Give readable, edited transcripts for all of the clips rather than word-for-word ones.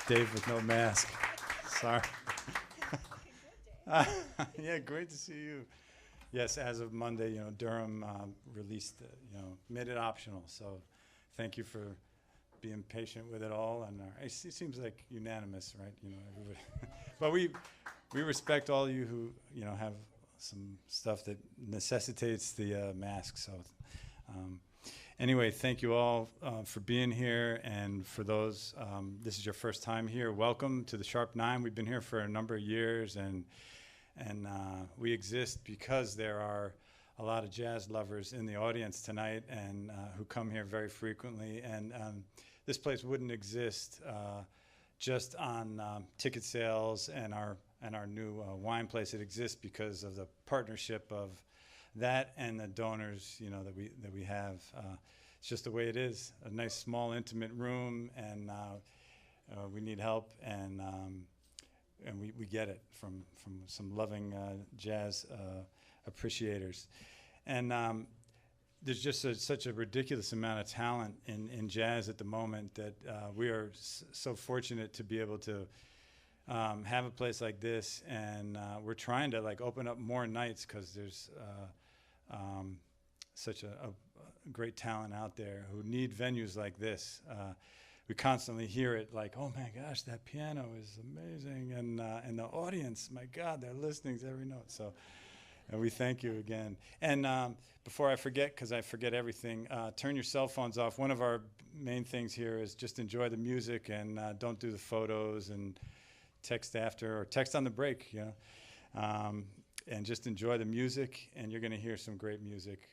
Dave with no mask. Sorry. Yeah, great to see you. Yes, as of Monday, Durham released, made it optional. So thank you for being patient with it all. And it seems like unanimous, right? Everybody. But we respect all you who, have some stuff that necessitates the mask. So anyway, thank you all for being here. And for those, this is your first time here, welcome to the Sharp 9. We've been here for a number of years, and we exist because there are a lot of jazz lovers in the audience tonight, and who come here very frequently. And this place wouldn't exist just on ticket sales and our new wine place. It exists because of the partnership of that and the donors, that we have. It's just the way it is. A nice, small, intimate room, and we need help, and we get it from some loving jazz appreciators. And there's just such a ridiculous amount of talent in jazz at the moment that we are so fortunate to be able to have a place like this, and we're trying to open up more nights because there's such a great talent out there who need venues like this. We constantly hear it oh my gosh, that piano is amazing, and the audience, my God, they're listening to every note. So we thank you again. And before I forget, because I forget everything, turn your cell phones off. One of our main things here is just enjoy the music, and don't do the photos and text after, or text on the break, and just enjoy the music, and you're going to hear some great music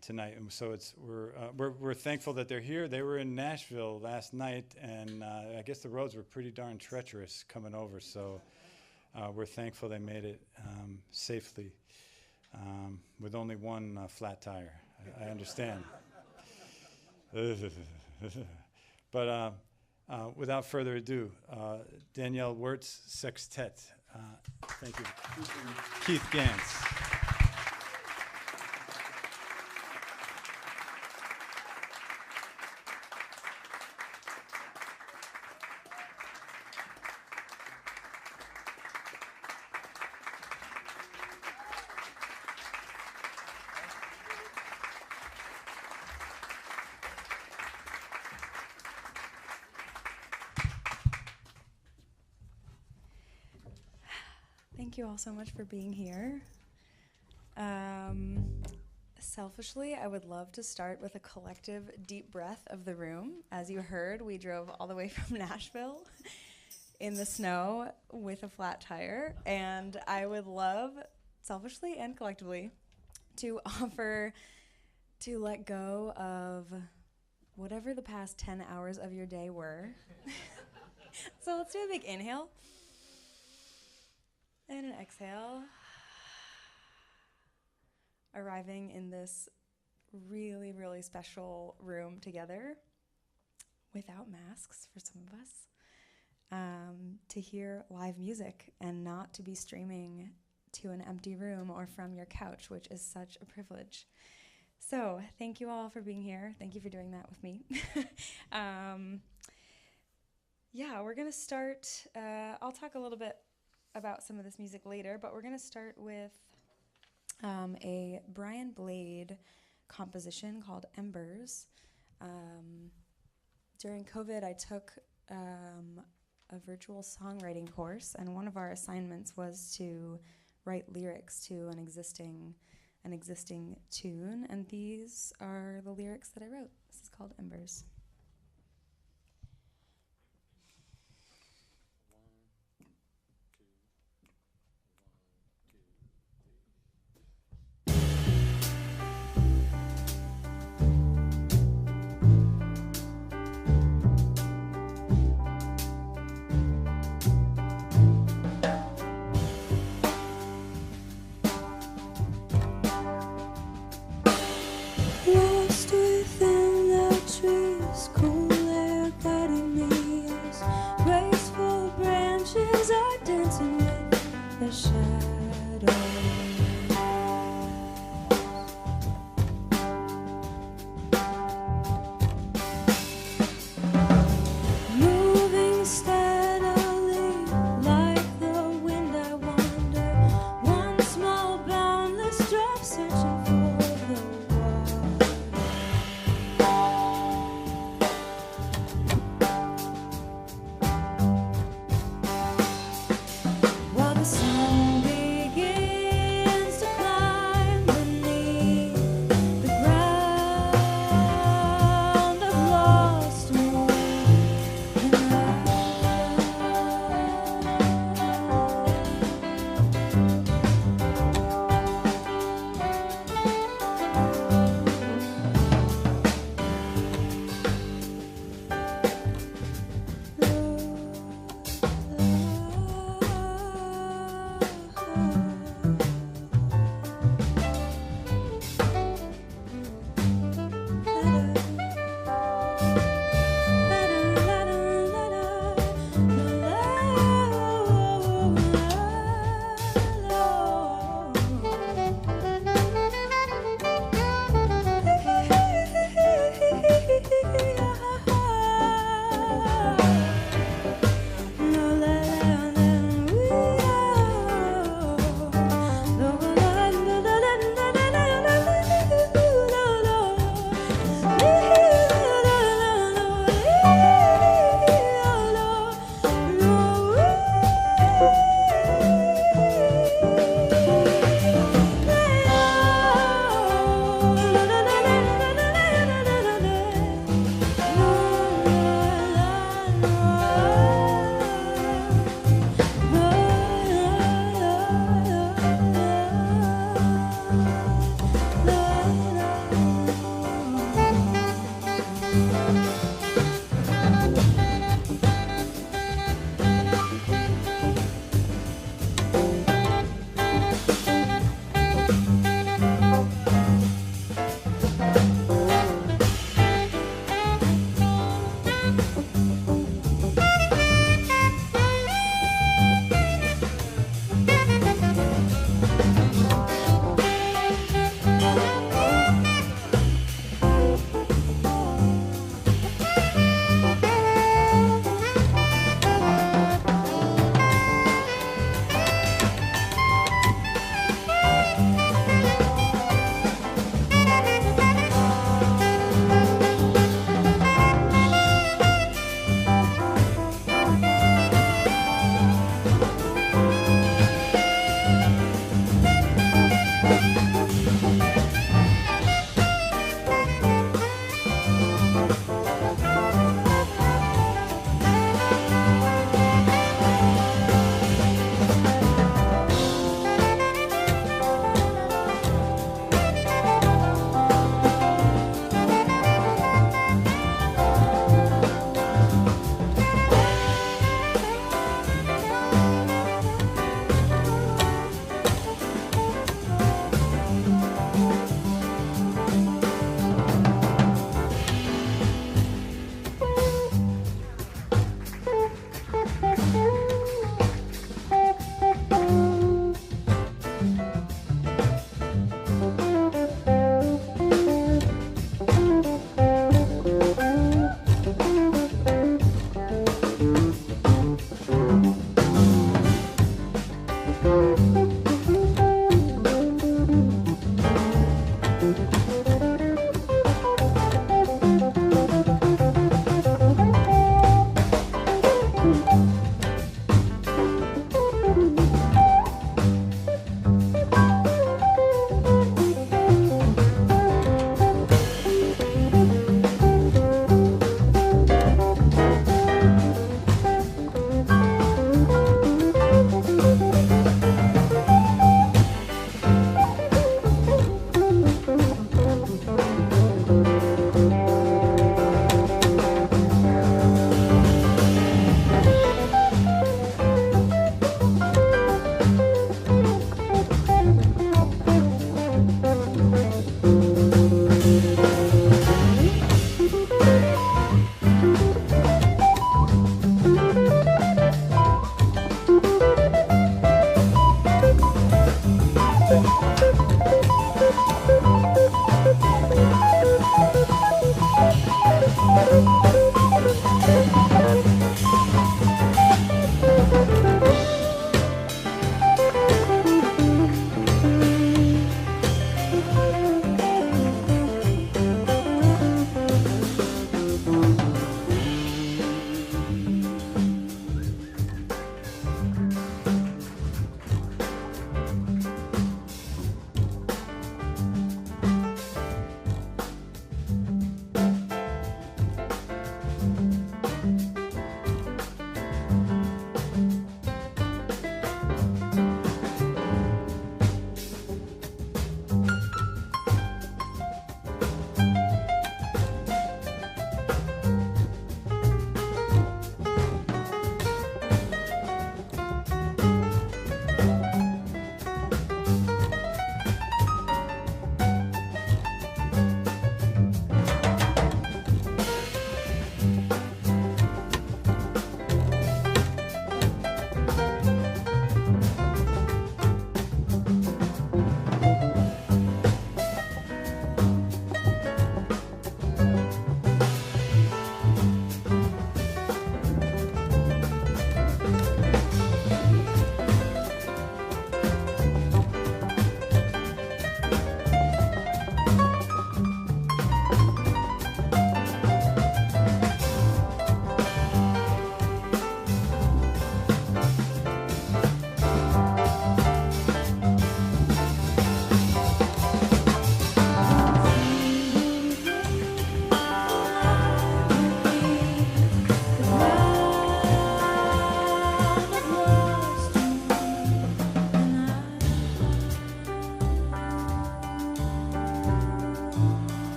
tonight. And so we're thankful that they're here. They were in Nashville last night, and I guess the roads were pretty darn treacherous coming over, so we're thankful they made it safely with only one flat tire. I understand. But without further ado, Danielle, Wertz, Sextet. Thank you. Keith Ganz. Thank you all so much for being here. Selfishly, I would love to start with a collective deep breath of the room. As you heard, we drove all the way from Nashville in the snow with a flat tire, and I would love, selfishly and collectively, to offer to let go of whatever the past 10 hours of your day were. So let's do a big inhale. And an exhale, arriving in this really, really special room together, without masks for some of us, to hear live music and not to be streaming to an empty room or from your couch, which is such a privilege. So thank you all for being here. Thank you for doing that with me. Yeah, we're going to start, I'll talk a little bit about some of this music later, but we're going to start with a Brian Blade composition called Embers. During COVID, I took a virtual songwriting course, and one of our assignments was to write lyrics to an existing tune, and these are the lyrics that I wrote. This is called Embers. Lost within the trees,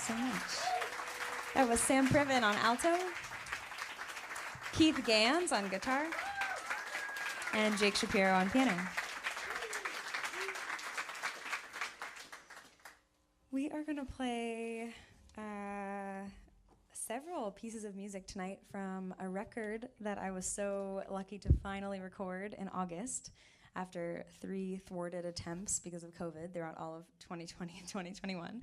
so much. That was Sam Priven on alto, Keith Ganz on guitar, and Jake Shapiro on piano. We are going to play several pieces of music tonight from a record that I was so lucky to finally record in August after 3 thwarted attempts because of COVID throughout all of 2020 and 2021.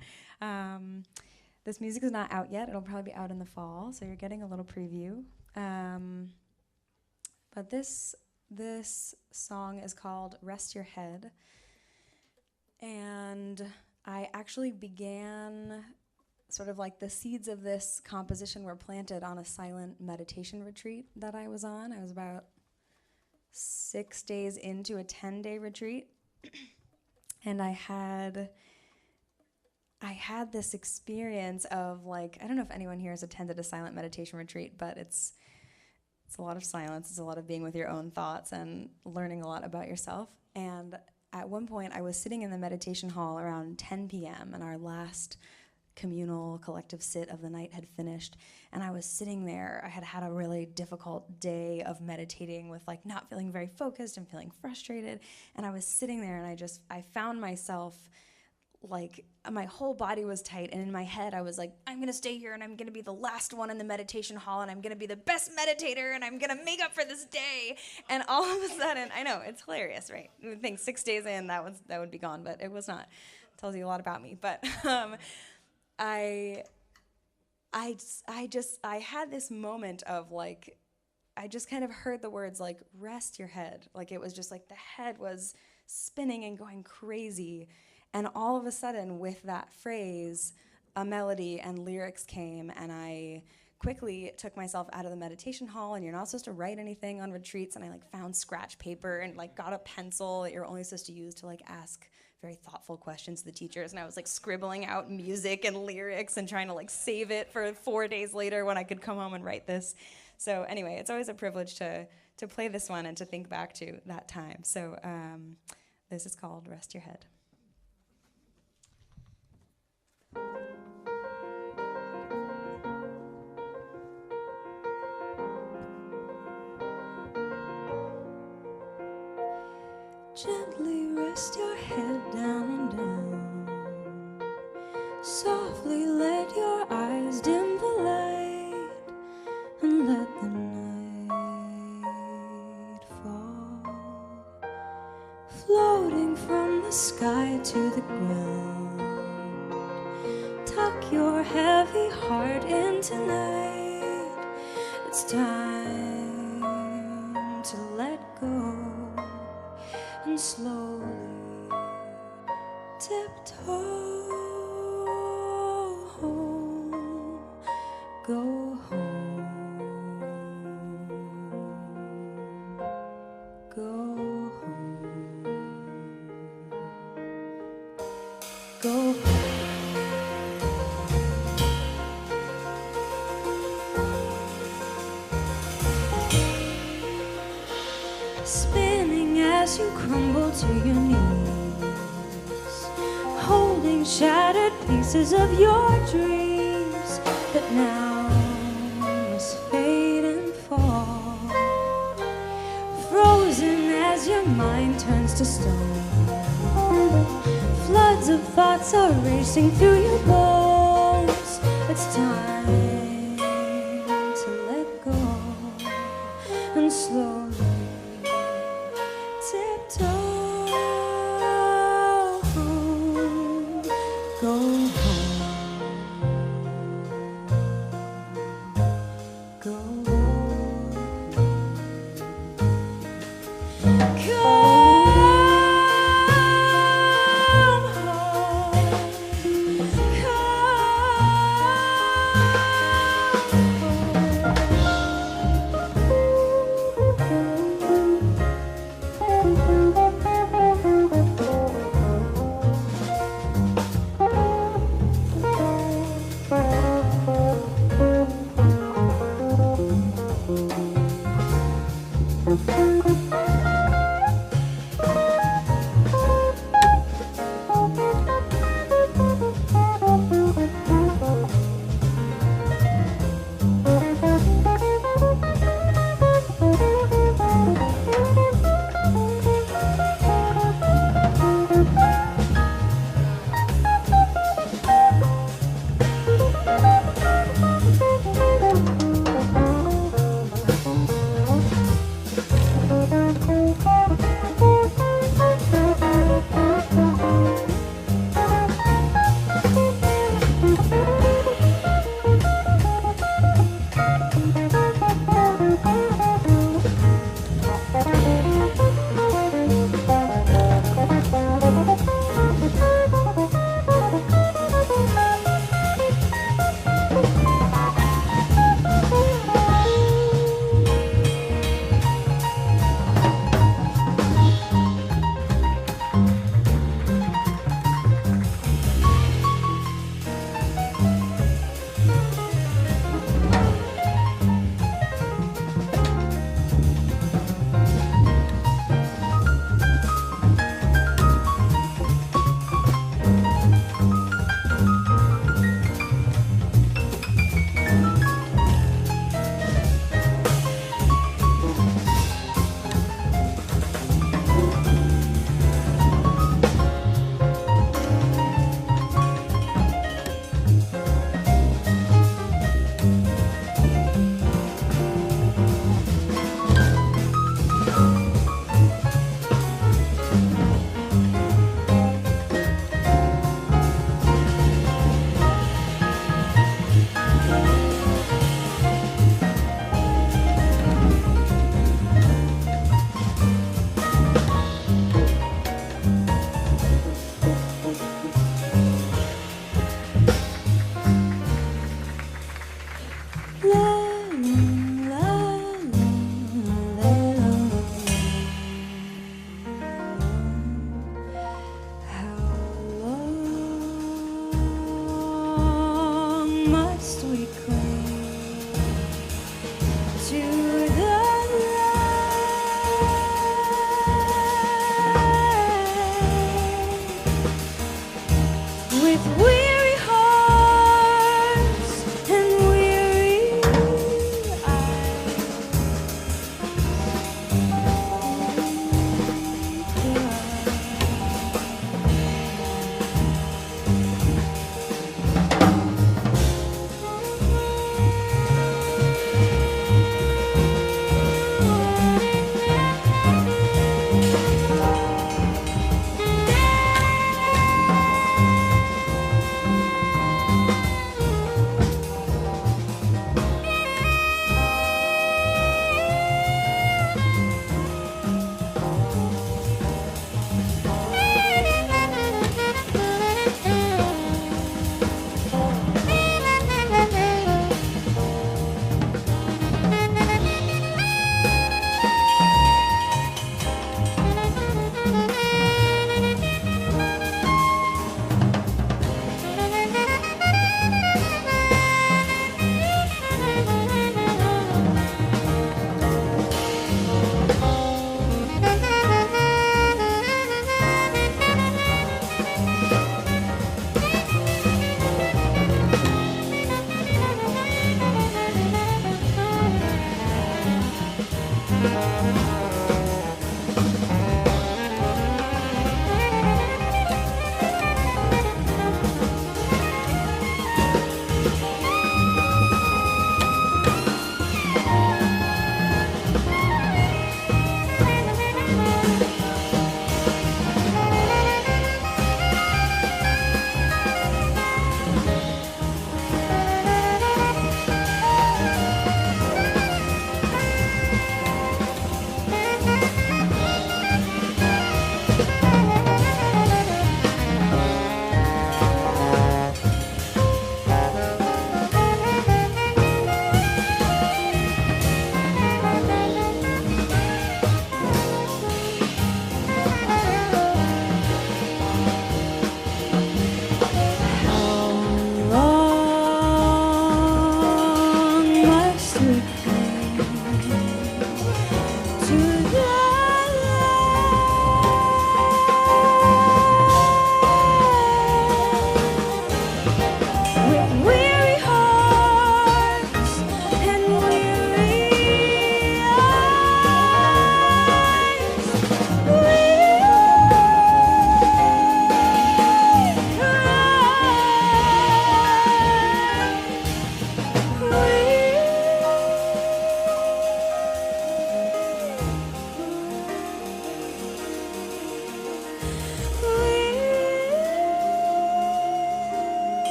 This music is not out yet. It'll probably be out in the fall, so you're getting a little preview. But this song is called Rest Your Head. And I actually began sort of like the seeds of this composition were planted on a silent meditation retreat that I was on. I was about 6 days into a 10-day retreat. And I had this experience of like, I don't know if anyone here has attended a silent meditation retreat, but it's a lot of silence. It's a lot of being with your own thoughts and learning a lot about yourself. And at one point, I was sitting in the meditation hall around 10 p.m., and our last communal collective sit of the night had finished, and I was sitting there. I had had a really difficult day of meditating with like not feeling very focused and feeling frustrated, and I was sitting there, and I found myself like my whole body was tight, and in my head I was like, I'm gonna stay here and I'm gonna be the last one in the meditation hall and I'm gonna be the best meditator and I'm gonna make up for this day. And all of a sudden, I know, it's hilarious, right? You would think 6 days in that would be gone, but it was not. It tells you a lot about me. But I had this moment of like, I just kind of heard the words like, rest your head. Like it was just like the head was spinning and going crazy. And all of a sudden, with that phrase, a melody and lyrics came, and I quickly took myself out of the meditation hall, and you're not supposed to write anything on retreats, and I like found scratch paper and like got a pencil that you're only supposed to use to like ask very thoughtful questions to the teachers, and I was like scribbling out music and lyrics and trying to like save it for 4 days later when I could come home and write this. So anyway, it's always a privilege to play this one and to think back to that time. So this is called Rest Your Head. Gently rest your head down and down. Softly let your eyes dim the light and let the night fall. Floating from the sky to the ground. Tuck your heavy heart in tonight. It's time to let go. And slowly tiptoe home, go home, go home, go home. As you crumble to your knees, holding shattered pieces of your dreams that now must fade and fall, frozen as your mind turns to stone. Floods of thoughts are racing through your bones. It's time to let go and slowly tiptoe home, go home, go home, come home, come must we cling to the light with weary hearts and weary eyes.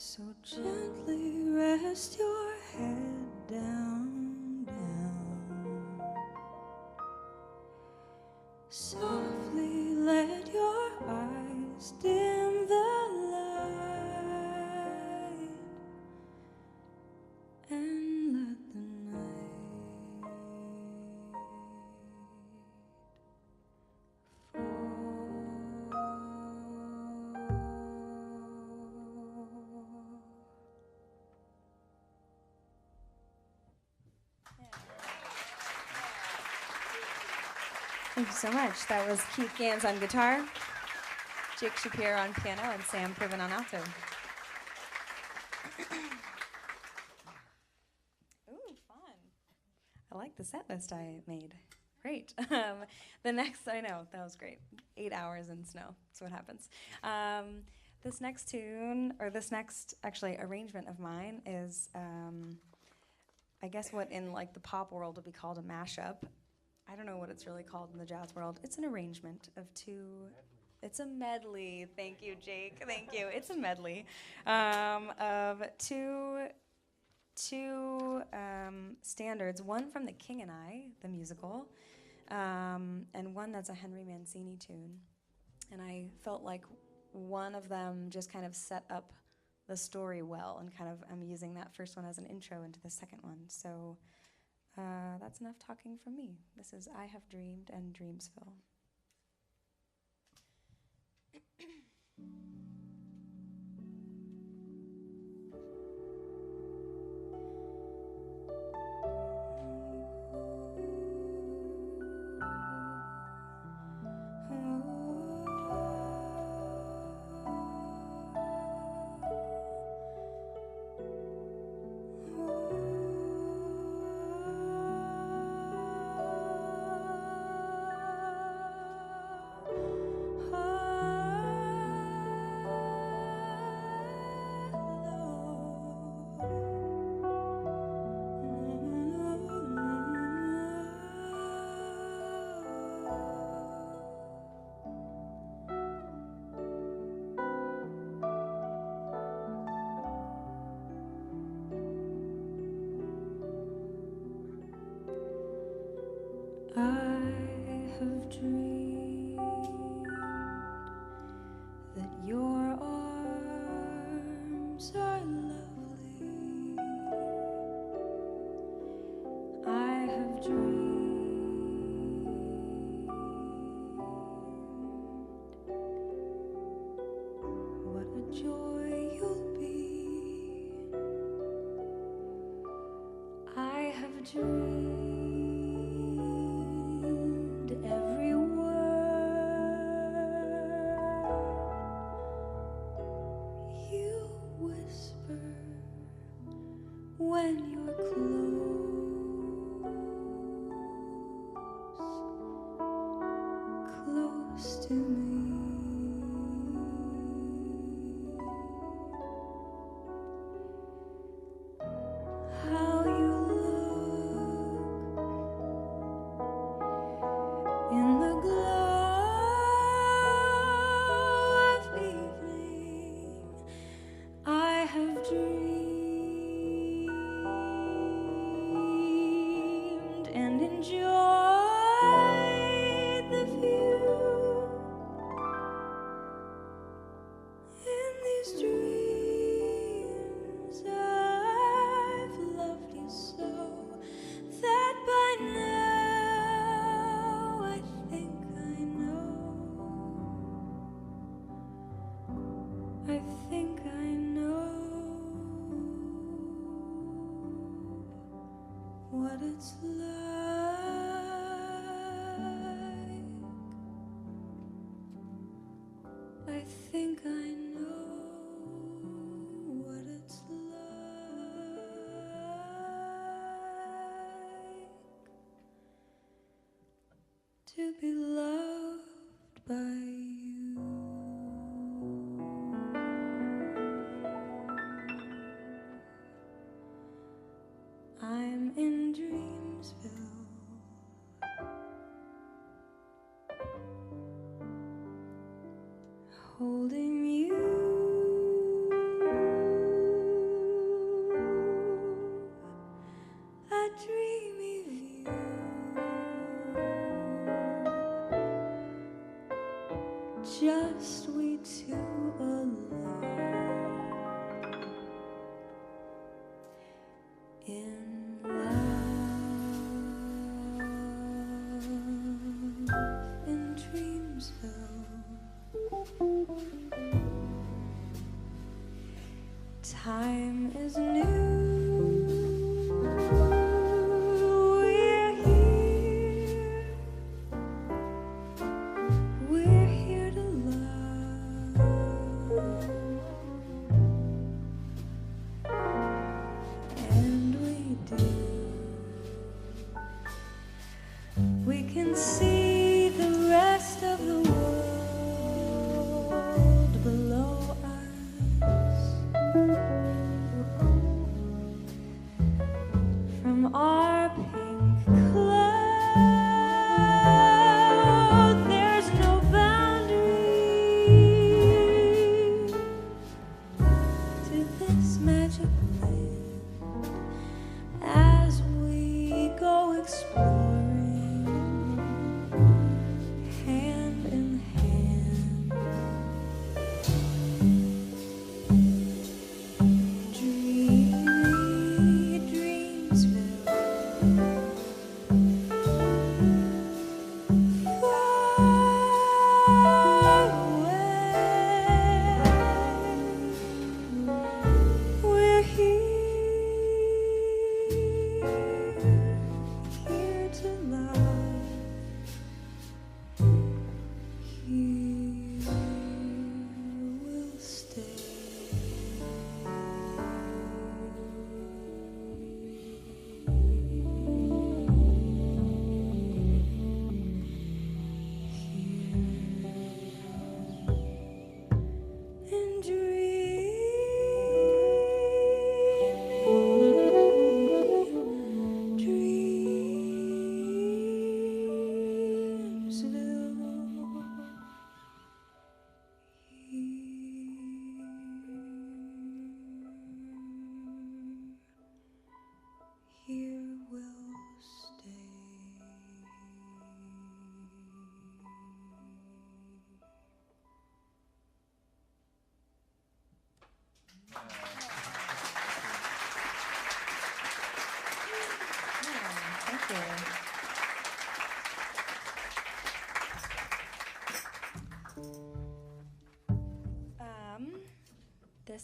So gently rest your head down, down. Softly let your eyes dim the light and let the night Thank you so much. That was Keith Ganz on guitar, Jake Shapiro on piano, and Sam Priven on alto. Ooh, fun. I like the set list I made. Great. The next, I know, that was great. 8 hours in snow. That's what happens. This next tune, or this next, actually, arrangement of mine is, I guess what in like the pop world would be called a mashup. I don't know what it's really called in the jazz world. It's an arrangement of two. It's a medley. Thank you, Jake. Thank you. It's a medley of two standards. One from The King and I, the musical, and one that's a Henry Mancini tune. And I felt like one of them just kind of set up the story well, and kind of I'm using that first one as an intro into the second one. So That's enough talking from me. This is I Have Dreamed and Dreamsville. I have dreamed that your arms are lovely. I have dreamed what a joy you'll be. I have dreamed every word you whisper when you're close to me. How you look in the glow of evening. I have dreamed and enjoyed the view. In these dreams I've loved you so that by now I think I know. I think I know what it's like. I think I know what it's like to be loved by you. I'm in Dreamsville, holding you. A dreamy view. Just we two alone in love in Dreamsville. Time is new. We're here. We're here to love. And we do. We can see the rest of the world below us. From our pink cloud, there's no boundary to this magic land as we go exploring hand in hand. Dreamy Dreamsville.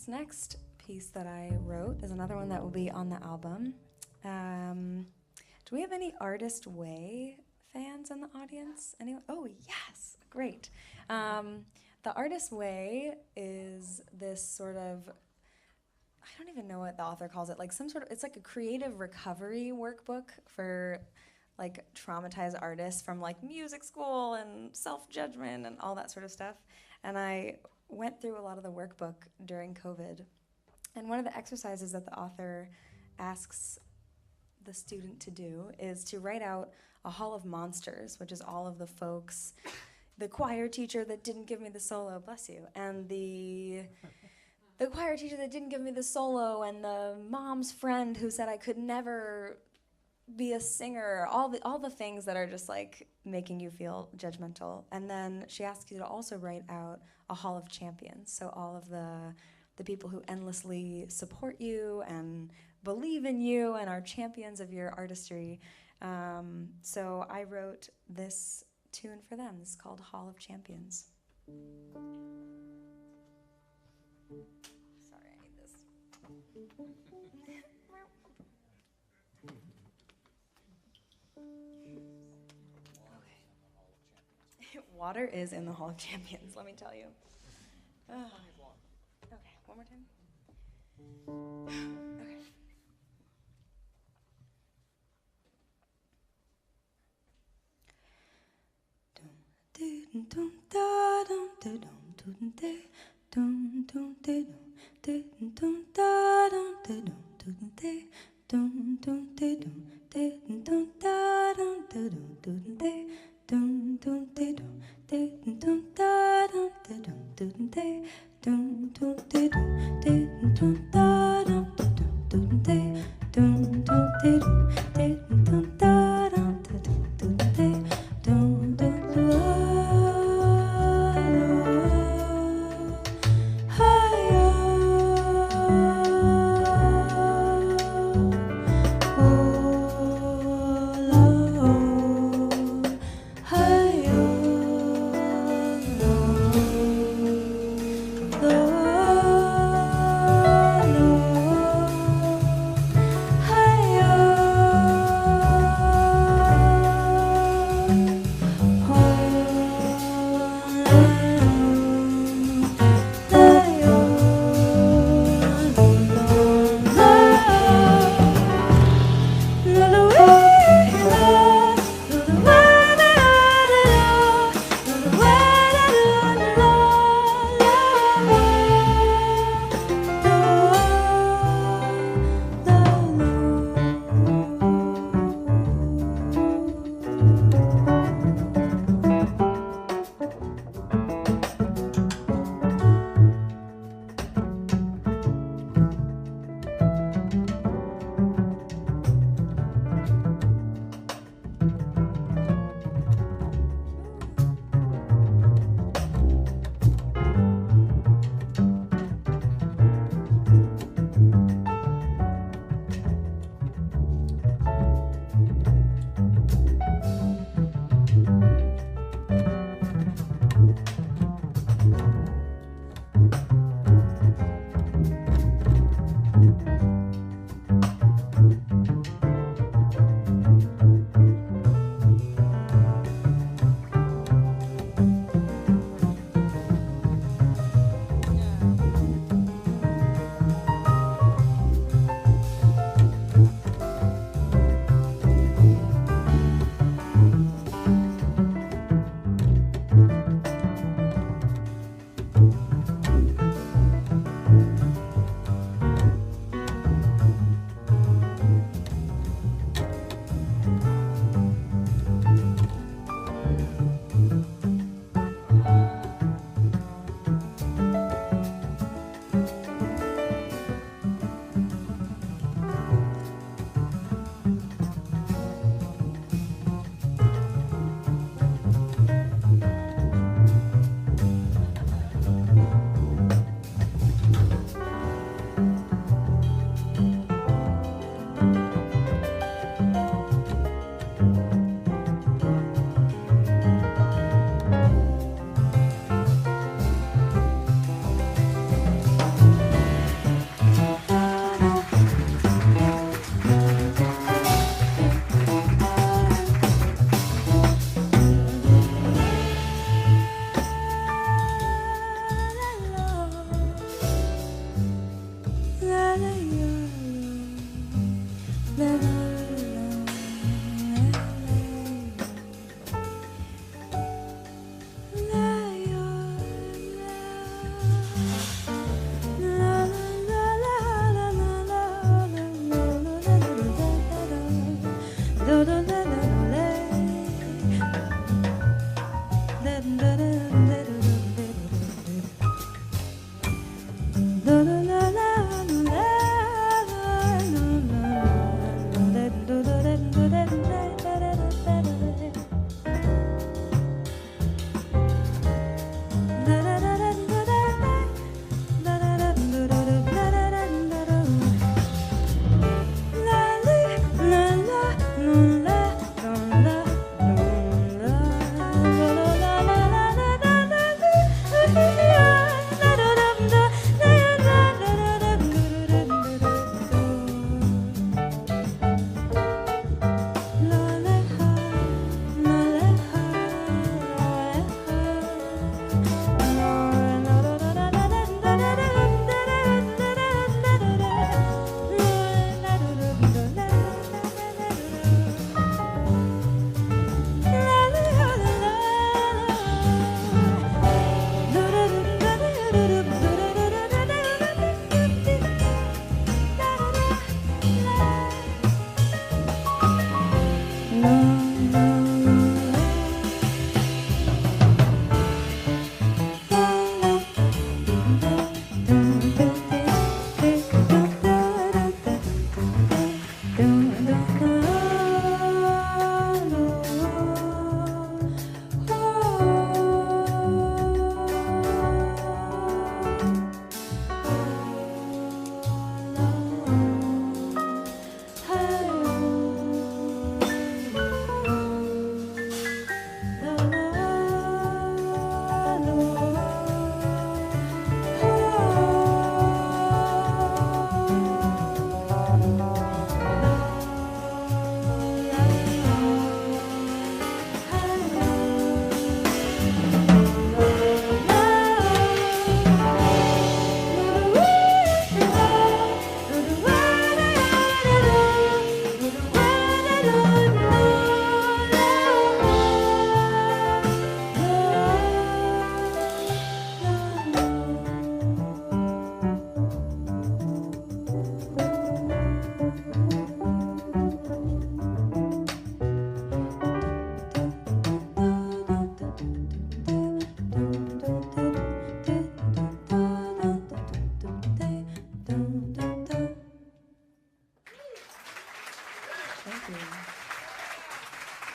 This next piece that I wrote is another one that will be on the album. Do we have any Artist Way fans in the audience? Anyone? Oh, yes, great. The Artist Way is this sort of, I don't even know what the author calls it, like some sort of, it's like a creative recovery workbook for like traumatized artists from like music school and self-judgment and all that sort of stuff. And I went through a lot of the workbook during COVID. And one of the exercises that the author asks the student to do is to write out a hall of monsters, which is all of the folks, the choir teacher that didn't give me the solo, bless you, and the choir teacher that didn't give me the solo, and the mom's friend who said I could never be a singer, all the things that are just like making you feel judgmental. And then she asks you to also write out a hall of champions, so all of the people who endlessly support you and believe in you and are champions of your artistry. So I wrote this tune for them. It's called Hall of Champions. Sorry, I need this. Okay. Water is in the Hall of Champions, let me tell you. Okay, one more time. Okay.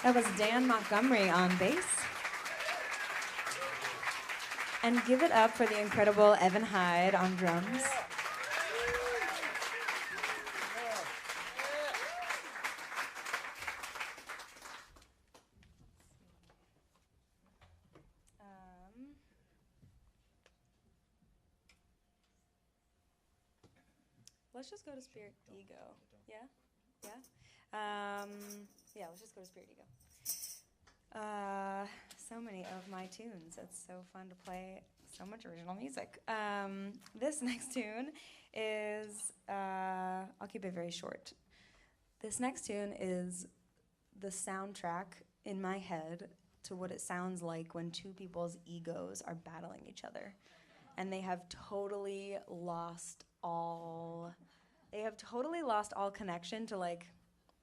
That was Dan Montgomery on bass. And give it up for the incredible Evan Hyde on drums. Let's just go to Spirit Ego. Yeah? Yeah? Yeah, let's just go to Spirit Ego. So many of my tunes. It's so fun to play so much original music. This next tune is, I'll keep it very short. This next tune is the soundtrack in my head to what it sounds like when two people's egos are battling each other. And they have totally lost all connection to, like,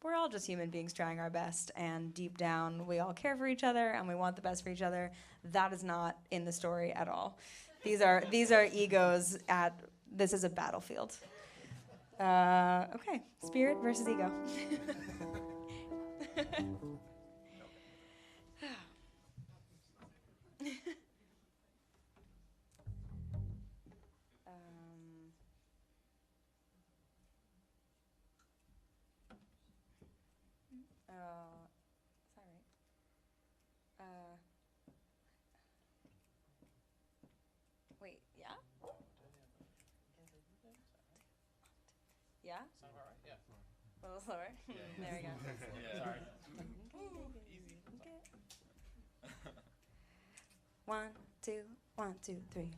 we're all just human beings trying our best, and deep down we all care for each other and we want the best for each other. That is not in the story at all. These are egos this is a battlefield. Okay, spirit versus ego. Wait, yeah? Yeah? Sound about right? Yeah. A little slower? There we go. Yeah. Sorry. Easy. Okay. 1, 2, 1, 2, 3.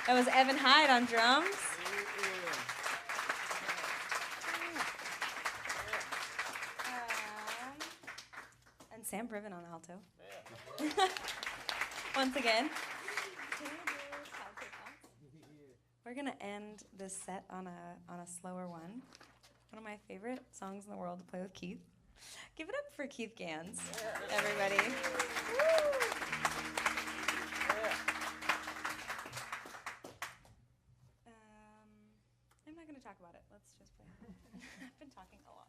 That was Evan Hyde on drums. And Sam Priven on alto. Once again. We're gonna end this set on a slower one. One of my favorite songs in the world to play with Keith. Give it up for Keith Ganz, everybody. I'm not gonna talk about it. Let's just play. I've been talking a lot.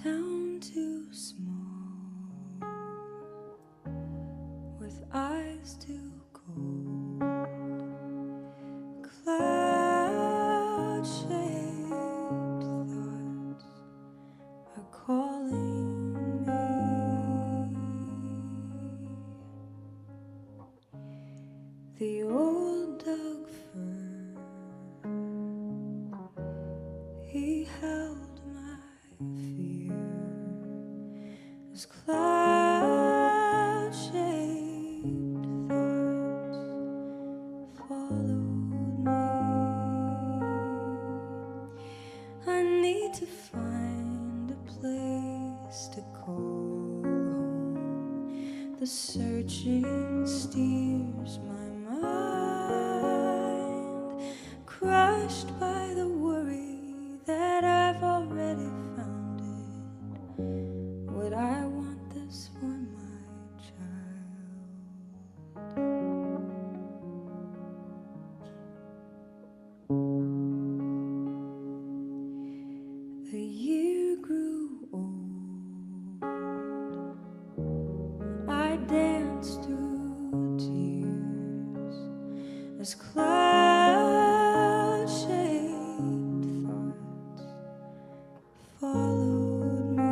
Town too small, with eyes too cold, cloud-shaped thoughts are calling me. The old dog fur, he held as cloud-shaped thoughts followed me. I need to find a place to call home. The searching steers my mind, crushed by the worry that I've already found it. Would I want this for my child? The year grew old. I danced through tears as cloud-shaped thoughts followed me.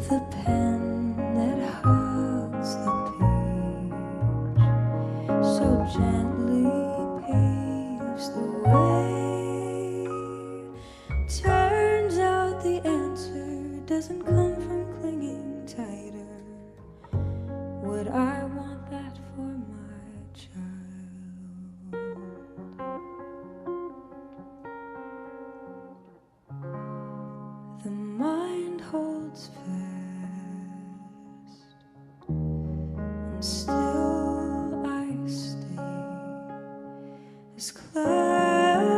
The pen that hugs the page so gently paves the way. Turns out the answer doesn't come from clinging tighter. Would I want that for my child? The mind holds fast, and still I stay as cloud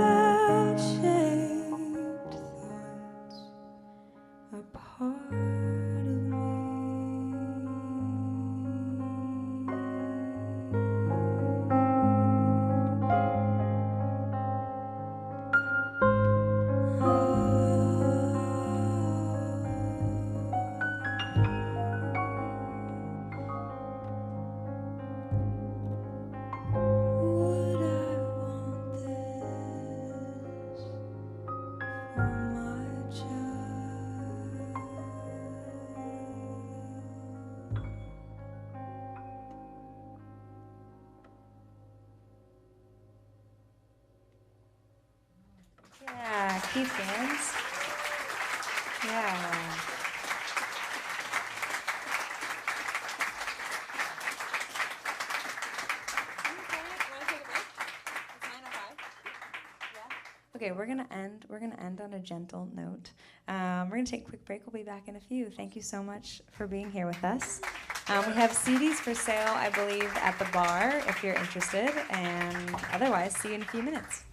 Keith Ganz. Yeah. Okay, we're gonna end on a gentle note. We're gonna take a quick break. We'll be back in a few. Thank you so much for being here with us. We have CDs for sale, I believe, at the bar if you're interested. And otherwise, see you in a few minutes.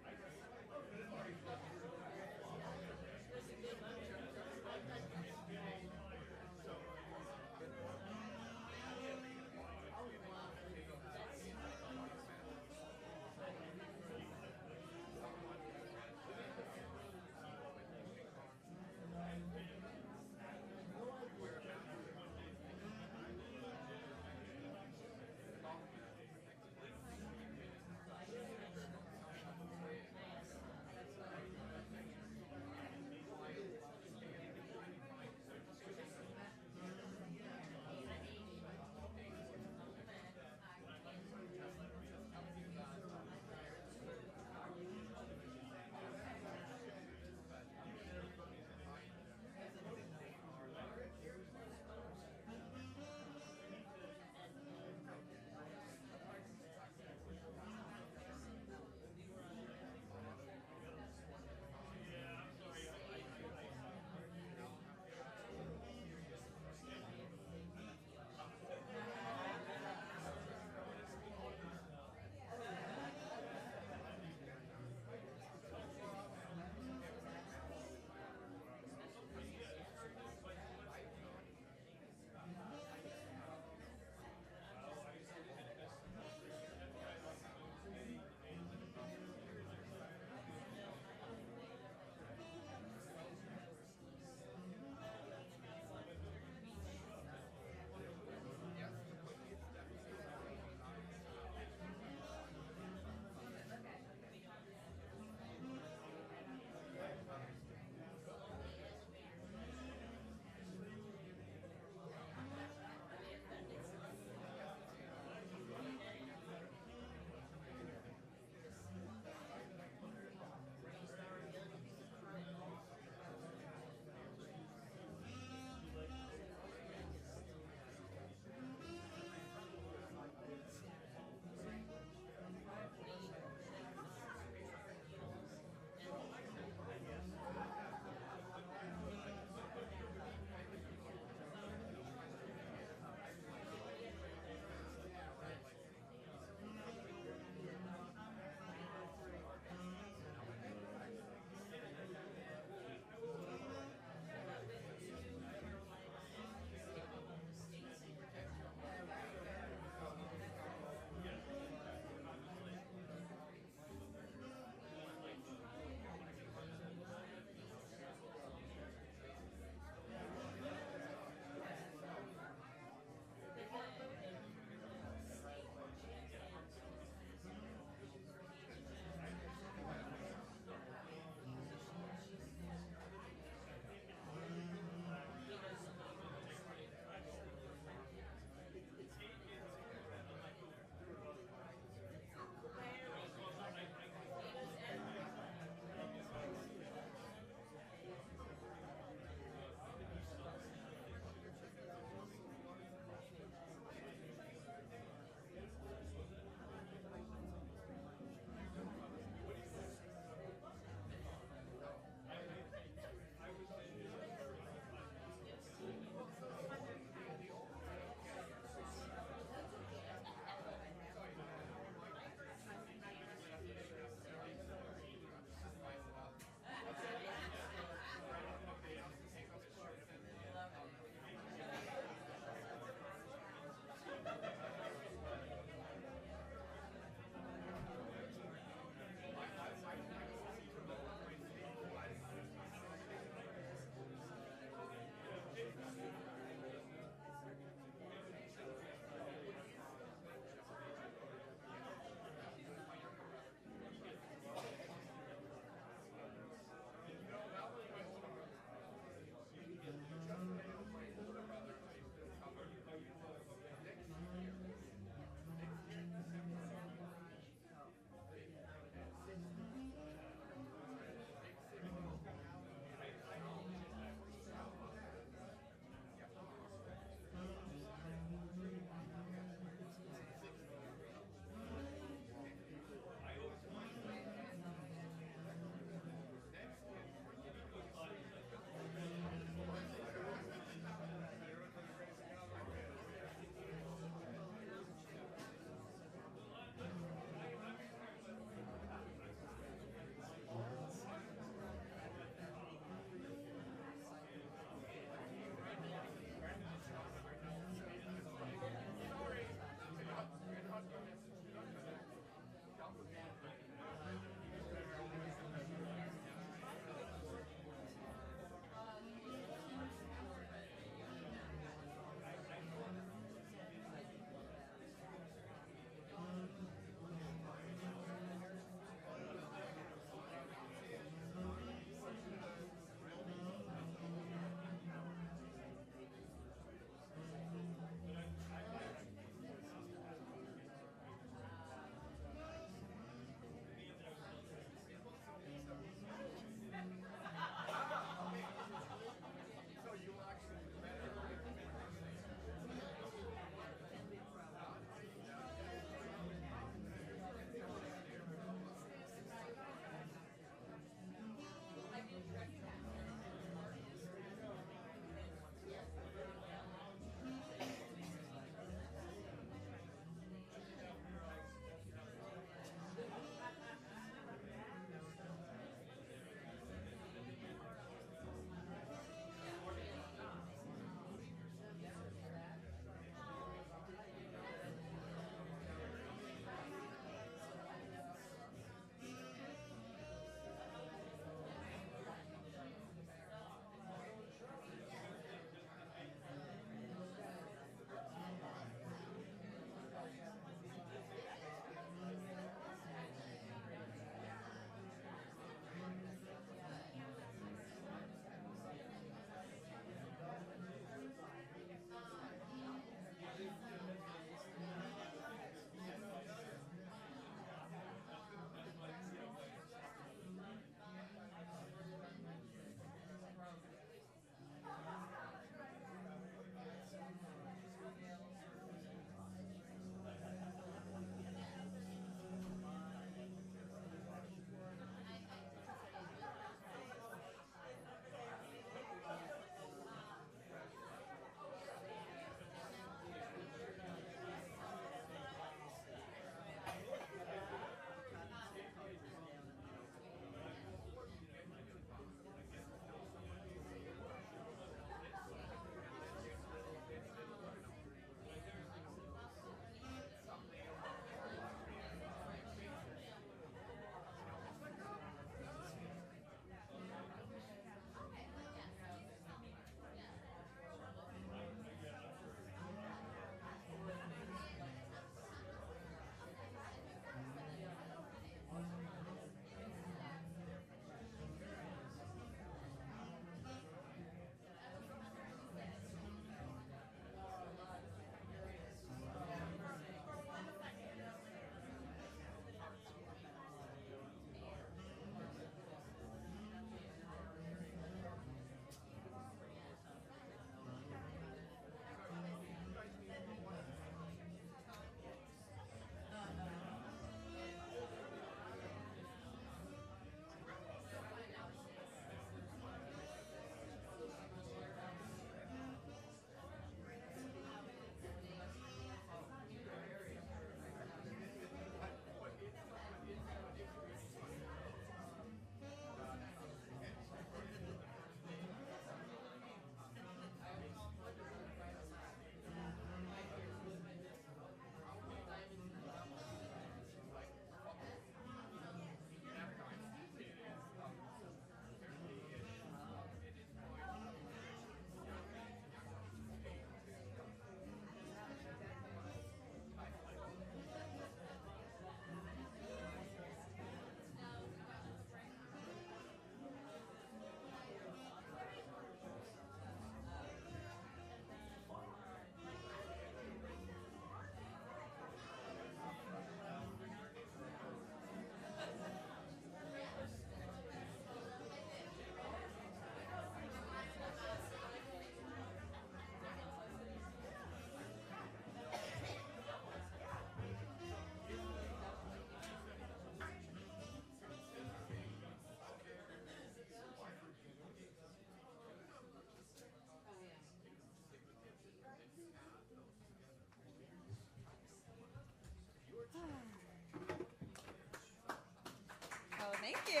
you.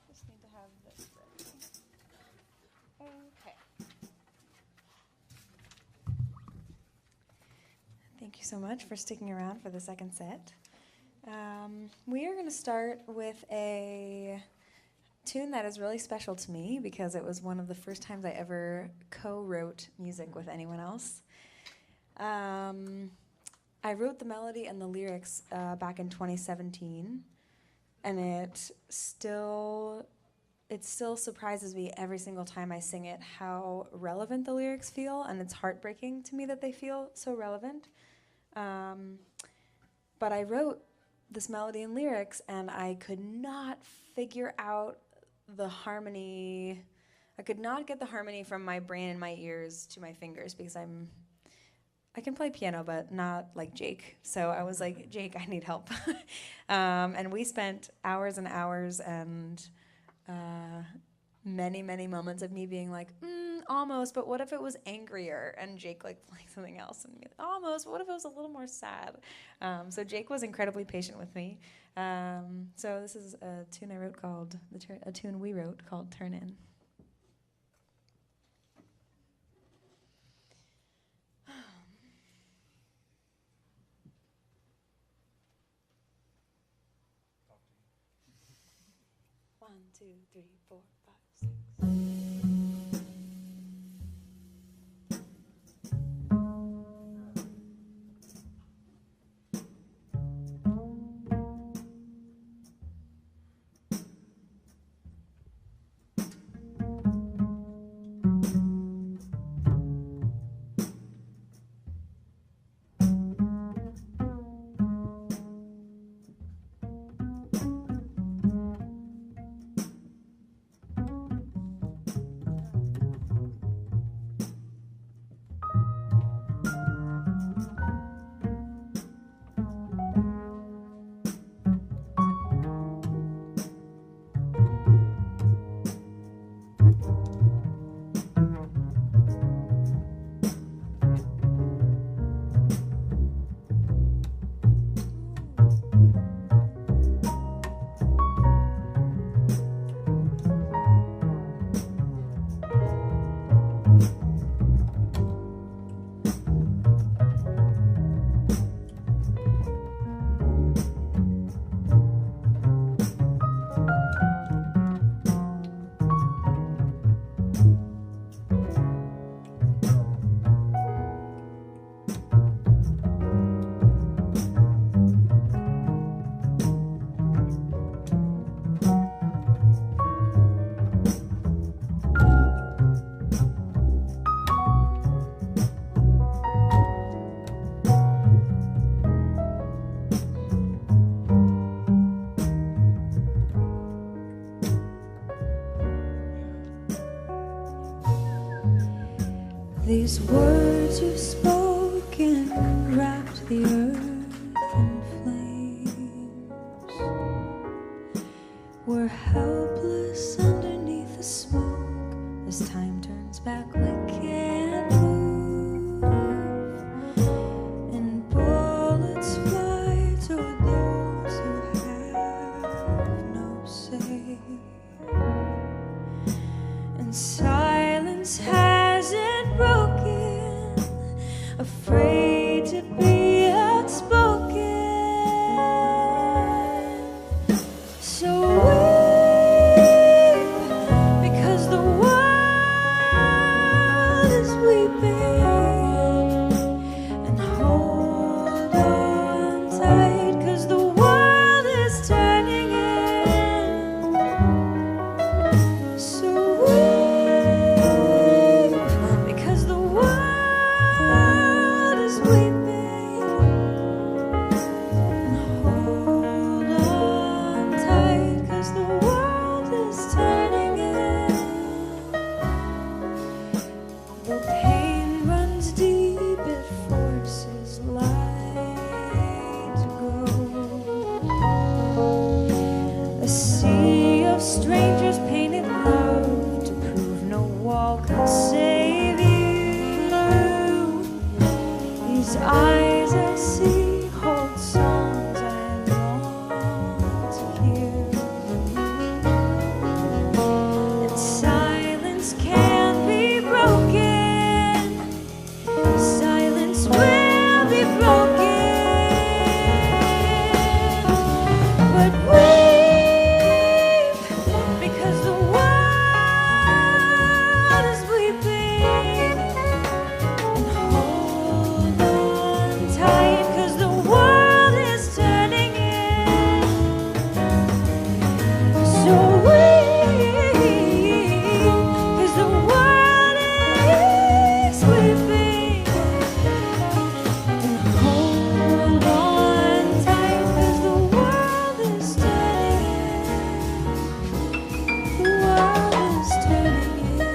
Just need to have this ready. Okay. Thank you so much for sticking around for the second set. We are going to start with a tune that is really special to me because it was one of the first times I ever co-wrote music with anyone else. I wrote the melody and the lyrics back in 2017, and it still surprises me every single time I sing it how relevant the lyrics feel, and it's heartbreaking to me that they feel so relevant. But I wrote this melody and lyrics, and I could not figure out the harmony. I could not get the harmony from my brain and my ears to my fingers because I can play piano, but not like Jake. So I was like, Jake, I need help. And we spent hours and hours and many, many moments of me being like, almost, but what if it was angrier? And Jake like playing something else and me, almost, but what if it was a little more sad? So Jake was incredibly patient with me. So this is a tune I wrote called, a tune we wrote called Turn In. One, two, three, four, five, six. These words you've spoken wrapped the earth in flames. We're helpless underneath the smoke as time turns back, we can't move. And bullets fly toward those who have no say. And silence hasn't broken, afraid to be outspoken. So weep, because the world is weeping. And hold on tight, 'cause the world is turning in. So weep, because the world is weeping. And hold on tight, 'cause the Strangers painted love to prove no wall could save you. These eyes I see hold songs I long to hear. And silence can't be broken. Silence will be broken. But weep because the world is weeping. And hold on tight 'cause the world is turning in. So weep 'cause the world is weeping. And hold on tight 'cause the world is turning in. The world is turning in.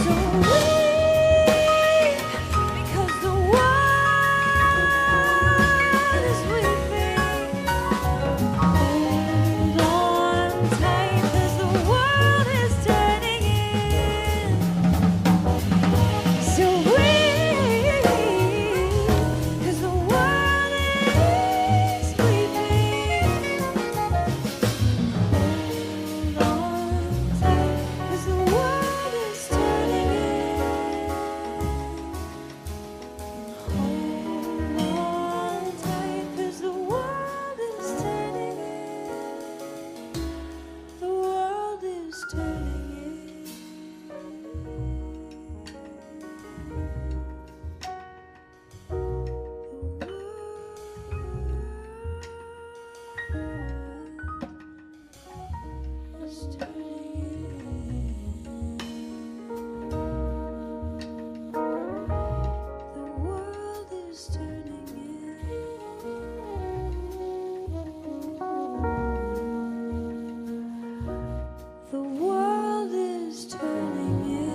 So weep because the world is weeping. Hold on tight 'cause the world is turning in. So weep 'cause the world is weeping. Hold on tight 'cause the world is turning in. Hold on tight 'cause the world is turning in. The world is turning in. The world is turning in. The world is turning in.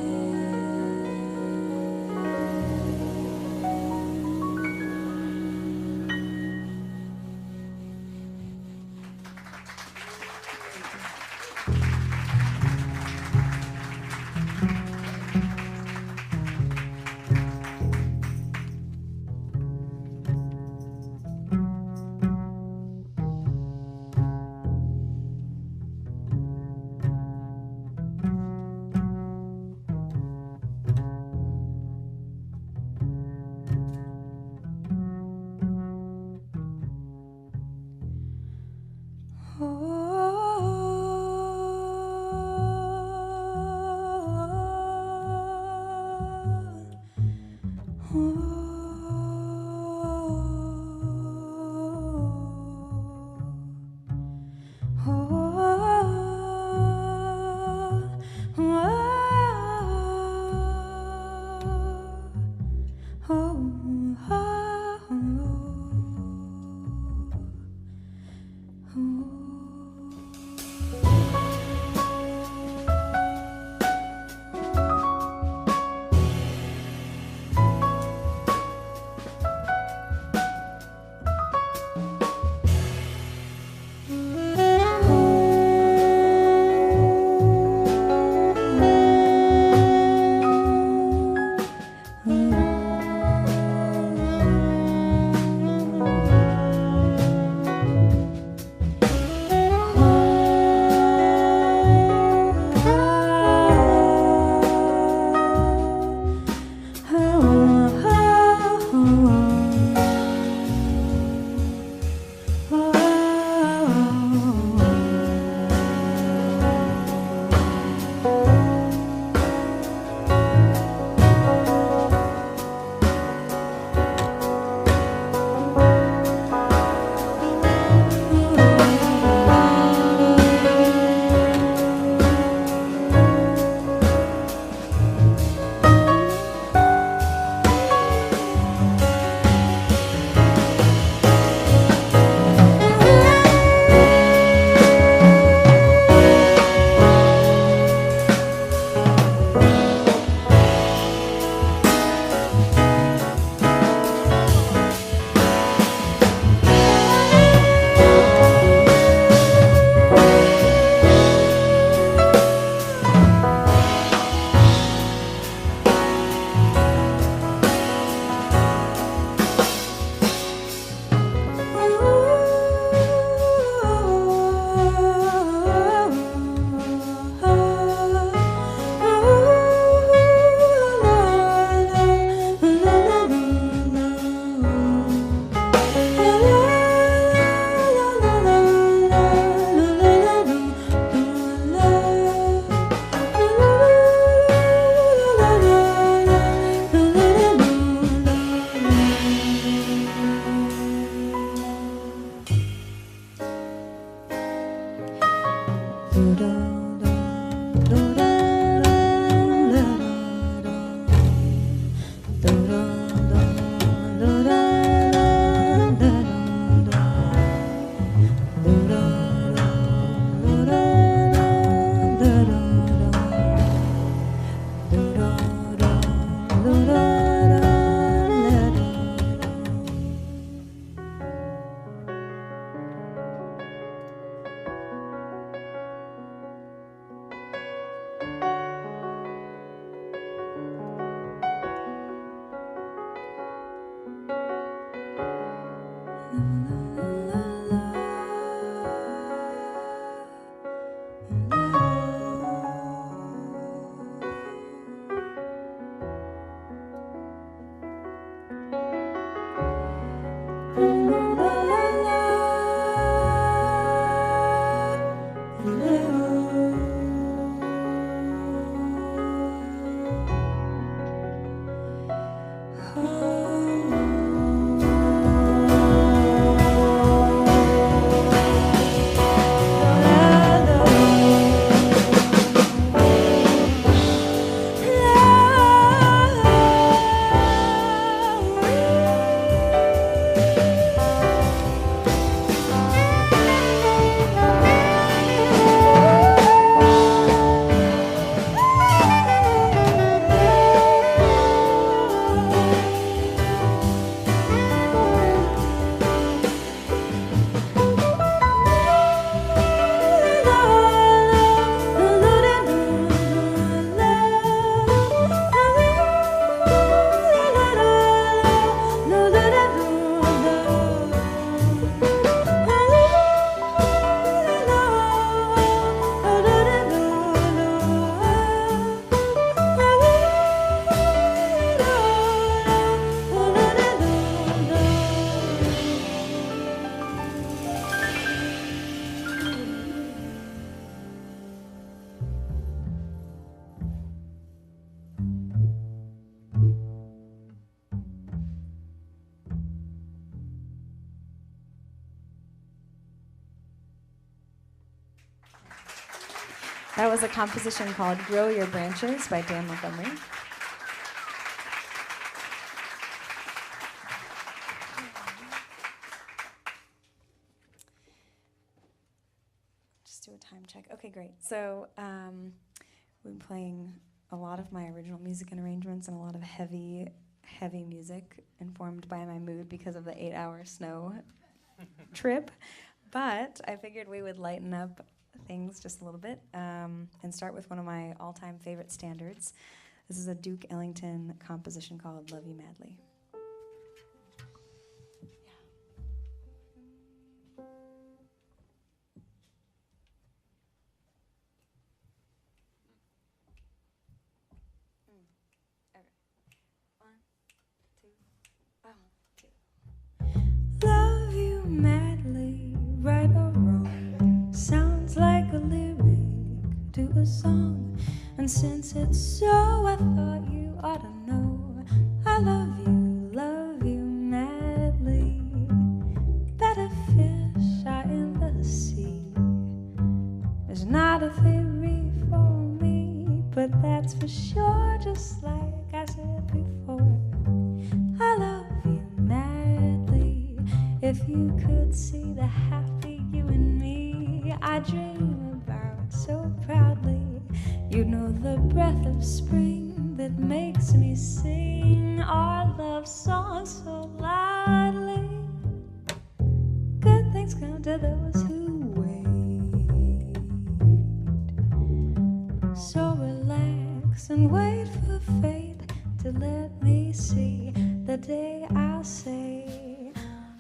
That was a composition called Grow Your Branches by Dan Montgomery. Just do a time check. Okay, great. So we've been playing a lot of my original music and arrangements and a lot of heavy music informed by my mood because of the 8-hour snow trip. But I figured we would lighten up things just a little bit and start with one of my all-time favorite standards. This is a Duke Ellington composition called Love You Madly. Love you madly, right or wrong, sounds like a lyric to a song. And since it's so, I thought you ought to know I love you madly. Better fish are in the sea. There's not a theory for me, but that's for sure, just like I said before. I love you madly. If you could see the happy you and me I dream about so proudly, you know the breath of spring that makes me sing our love song so loudly. Good things come to those who wait. So relax and wait for fate to let me see the day I'll say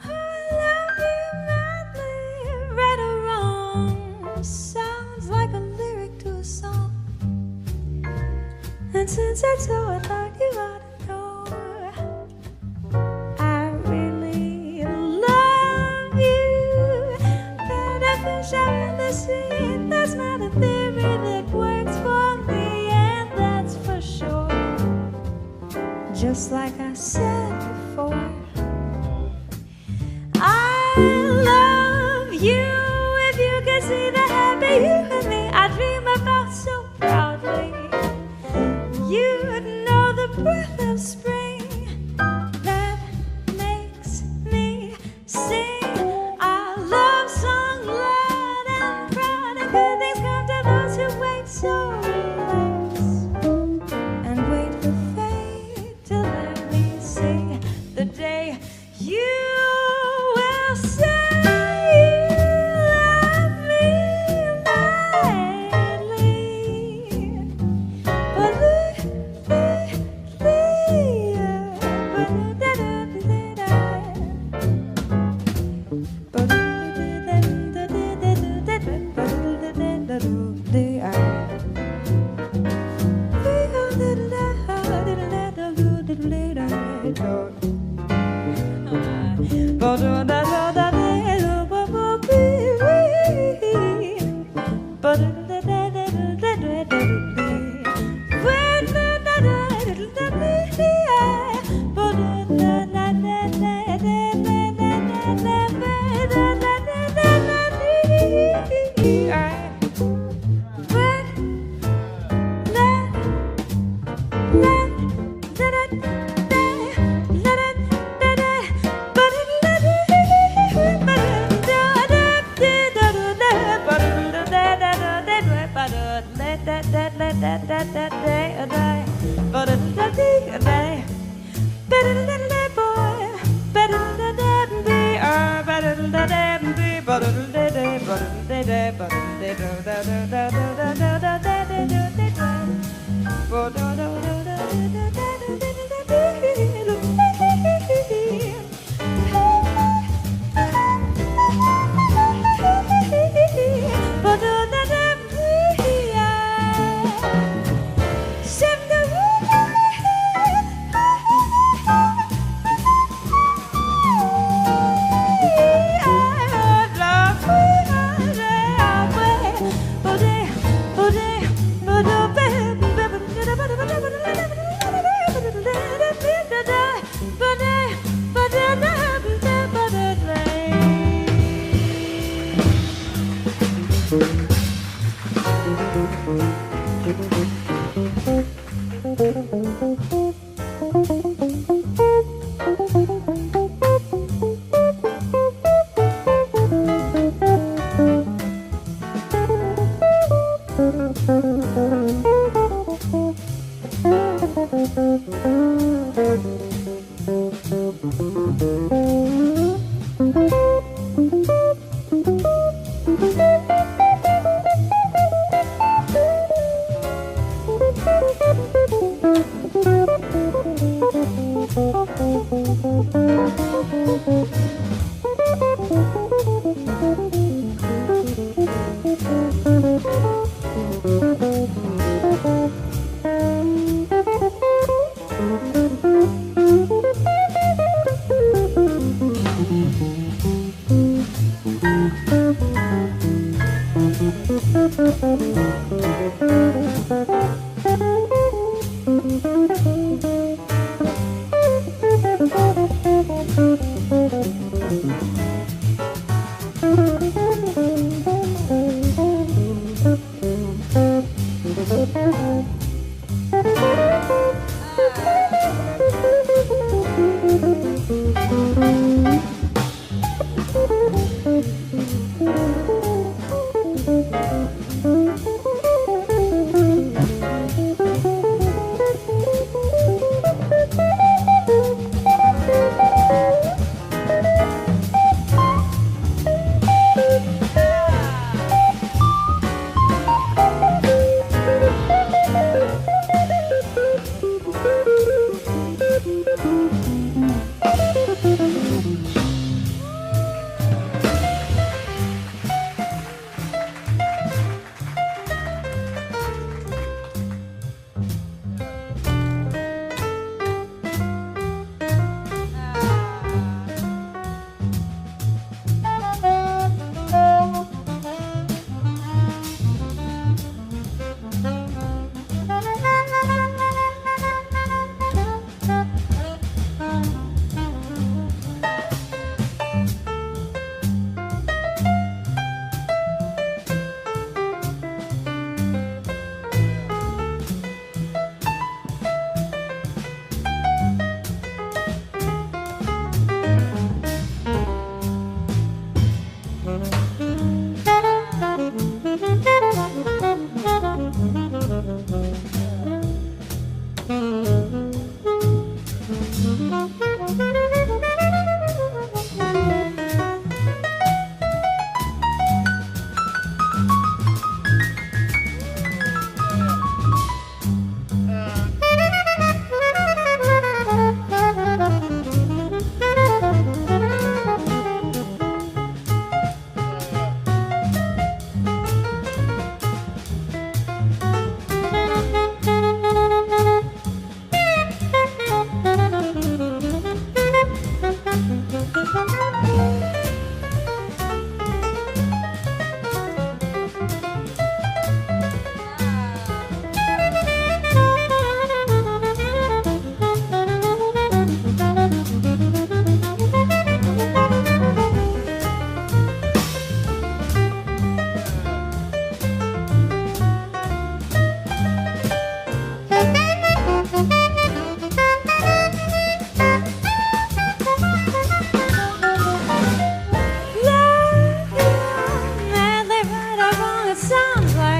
I love you madly, right or wrong, sounds like a lyric to a song. And since it's so, I thought you ought to know I really love you. Better fish out in the sea, that's not a theory that works for me, and that's for sure. Just like I said before, I love you. If you could see the happy you and me, breath of spring that makes me sing our love song loud and proud. And good things come to those who wait, so relax and wait for fate to let me see the day you will say you love me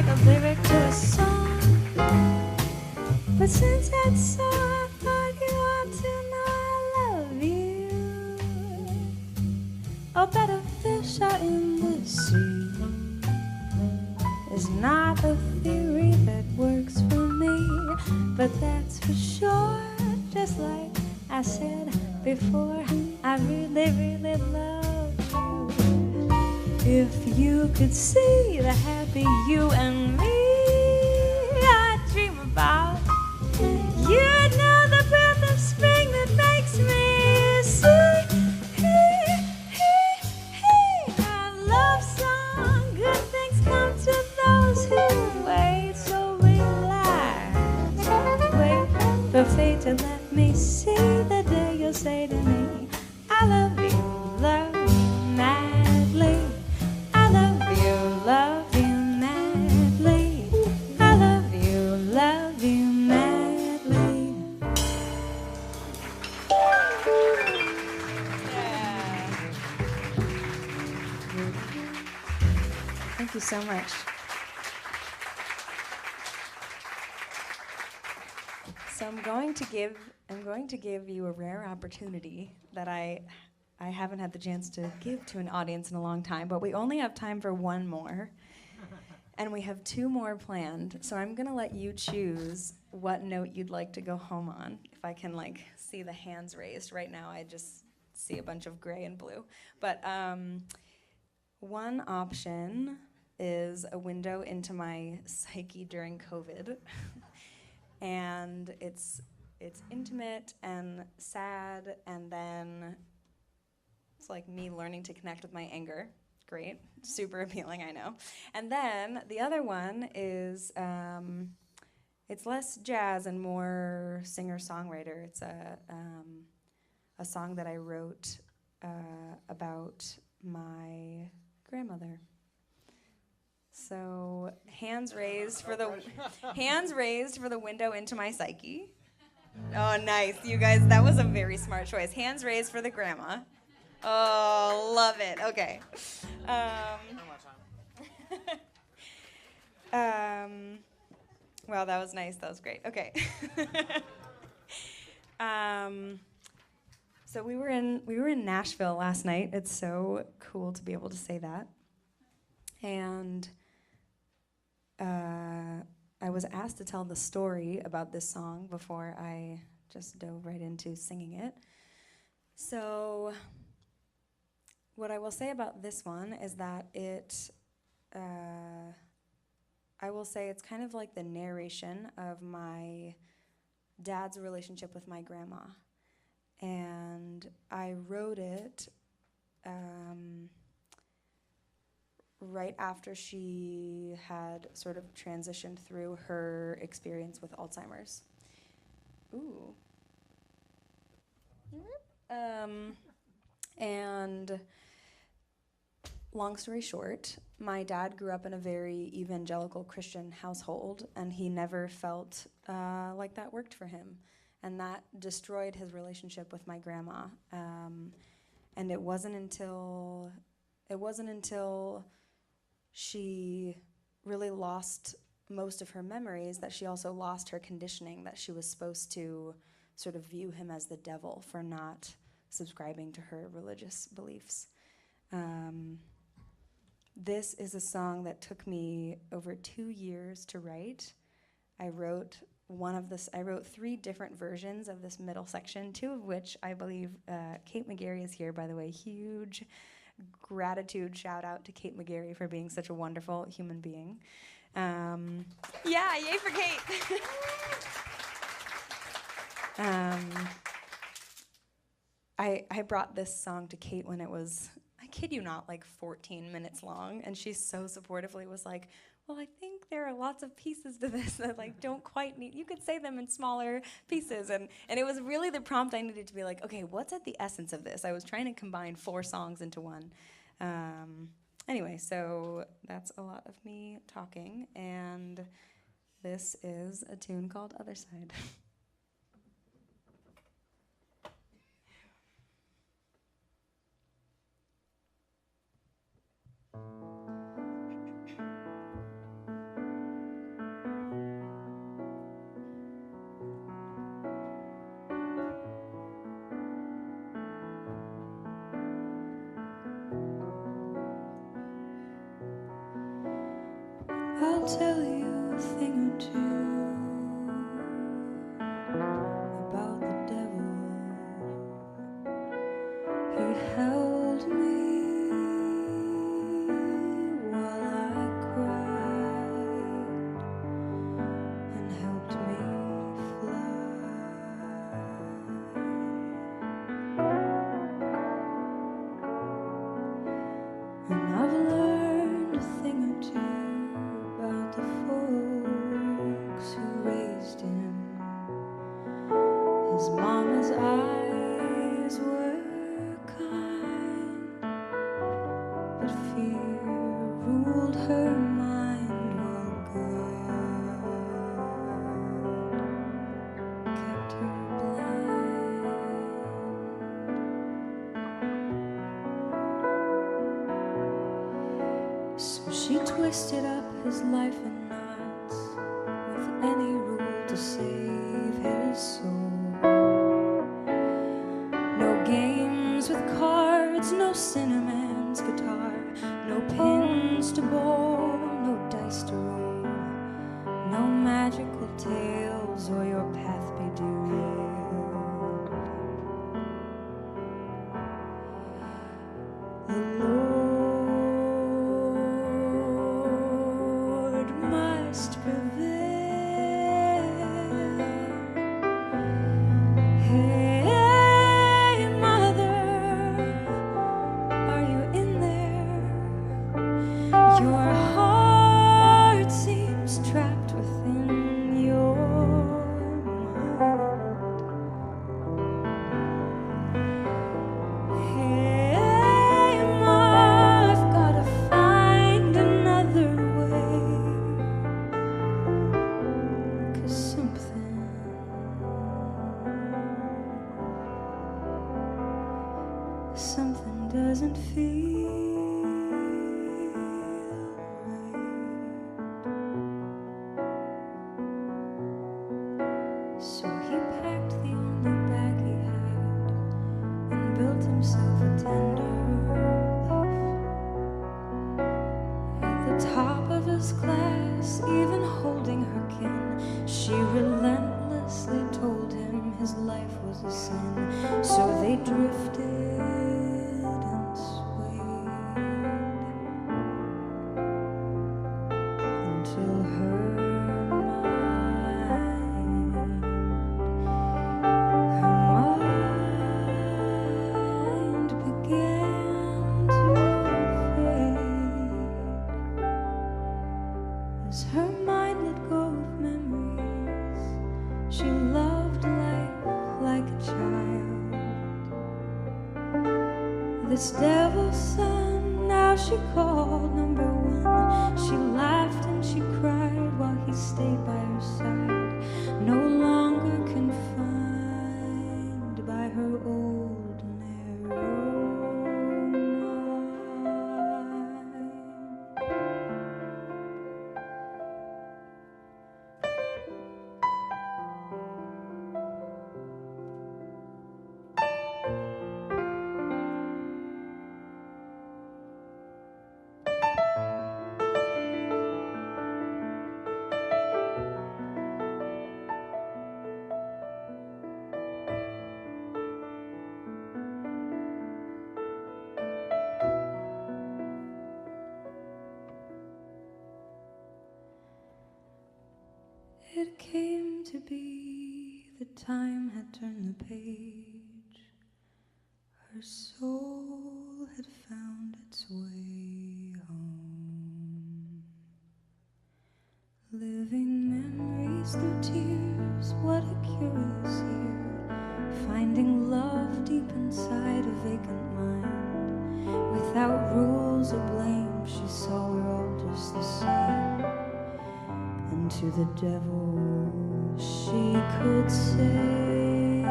like a lyric to a song. But since that's so, I thought you ought to know I love you. A better fish out in the sea is not a theory that works for me, but that's for sure. Just like I said before, I really, really love you. If you could see the happy you and me I dream about, you'd know the breath of spring that makes me sing. A love song, good things come to those who wait. So relax and wait for fate to let me see the day you'll say to me, I love you madly. I love you madly. I love you madly. Yeah. Thank you so much. So I'm going to give you a rare opportunity that I haven't had the chance to give to an audience in a long time, but we only have time for one more. And we have two more planned. So I'm going to let you choose what note you'd like to go home on. If I can see the hands raised. Right now I just see a bunch of gray and blue. But one option is a window into my psyche during COVID. And it's intimate and sad, and then it's like me learning to connect with my anger. Great, super appealing, I know. And then the other one is it's less jazz and more singer-songwriter. It's a song that I wrote about my grandmother. So hands raised for the window into my psyche. Oh, nice, you guys. That was a very smart choice. Hands raised for the grandma. Oh, love it. Okay. Wow, that was nice. That was great. Okay. So we were in Nashville last night. It's so cool to be able to say that. And I was asked to tell the story about this song before I just dove right into singing it. So what I will say about this one is that I will say it's kind of like the narration of my dad's relationship with my grandma. And I wrote it right after she had sort of transitioned through her experience with Alzheimer's. Ooh. And long story short, my dad grew up in a very evangelical Christian household, and he never felt like that worked for him. And that destroyed his relationship with my grandma. And it wasn't until she really lost most of her memories that she also lost her conditioning, that she was supposed to sort of view him as the devil for not subscribing to her religious beliefs. This is a song that took me over 2 years to write. I wrote 3 different versions of this middle section, 2 of which I believe Kate McGarry is here, by the way. Huge gratitude, shout out to Kate McGarry for being such a wonderful human being. Yeah, yay for Kate. I brought this song to Kate when it was, I kid you not, like 14 minutes long, and she so supportively was like, well, I think there are lots of pieces to this that don't quite need, you could say them in smaller pieces. And it was really the prompt I needed to be like, okay, what's at the essence of this? I was trying to combine 4 songs into one. Anyway, so that's a lot of me talking, and this is a tune called Other Side. tell you a thing or two about the devil. He held me while I cried and helped me fly. And I've learned a thing or two about the folks who raised him. His mama's eyes were kind, but fear ruled her mind while God kept her blind. So she twisted up his life in knots with any rule to save his soul. No games with cards, no Cinnamons guitar, no pins to bowl, no dice to roll, no magical tales or your path be derailed. The Lord must prevail. Hey, mother, are you in there? Your heart seems trapped within your mind. Hey, ma, I've gotta find another way, 'cause something doesn't feel right. So he packed the only bag he had and built himself a tender life. At the top of his class, even holding her kin, she relentlessly told him his life was a sin. So they drifted and swayed until her mind began to fade. As her mind let go of memories, she loved life like a child. This devil's son, now she called number one. She laughed and she cried while he stayed by her side, no longer confined by her old narrow mind. It came to be the time had turned the page. Her soul had found its way home. Living memories through tears, what a curious year. Finding love deep inside a vacant mind. Without rules or blame, she saw we're all just the same. And to the devil she could say,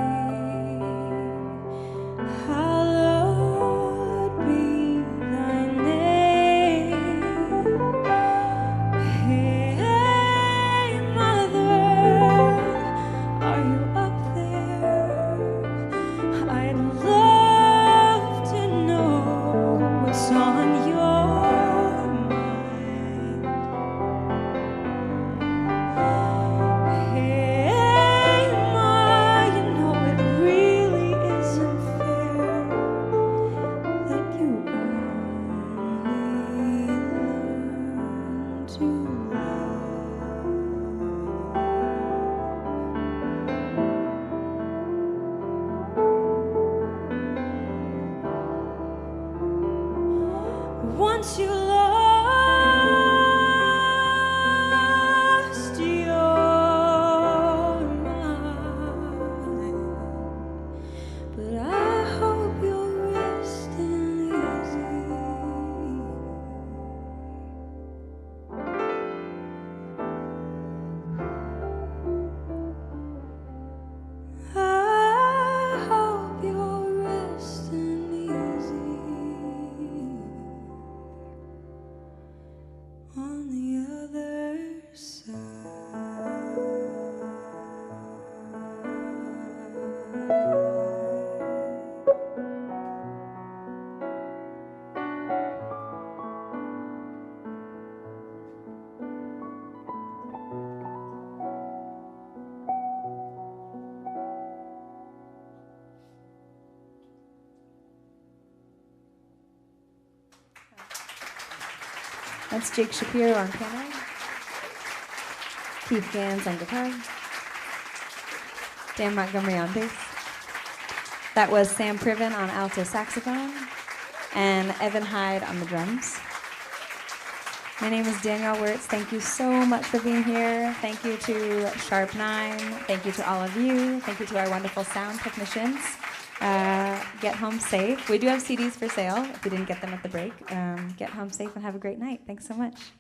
hallowed be thy name. Hey, mother, are you up there? I'd love to know what's on your mind. once you lost your mind, but I hope you're resting easy. I hope you're resting easy on the other That's Jake Shapiro on piano, Ganz on guitar, Dan Montgomery on bass. That was Sam Priven on alto saxophone, and Evan Hyde on the drums. My name is Danielle Wertz. Thank you so much for being here. Thank you to Sharp 9. Thank you to all of you. Thank you to our wonderful sound technicians. Get home safe. We do have CDs for sale if we didn't get them at the break. Get home safe and have a great night. Thanks so much.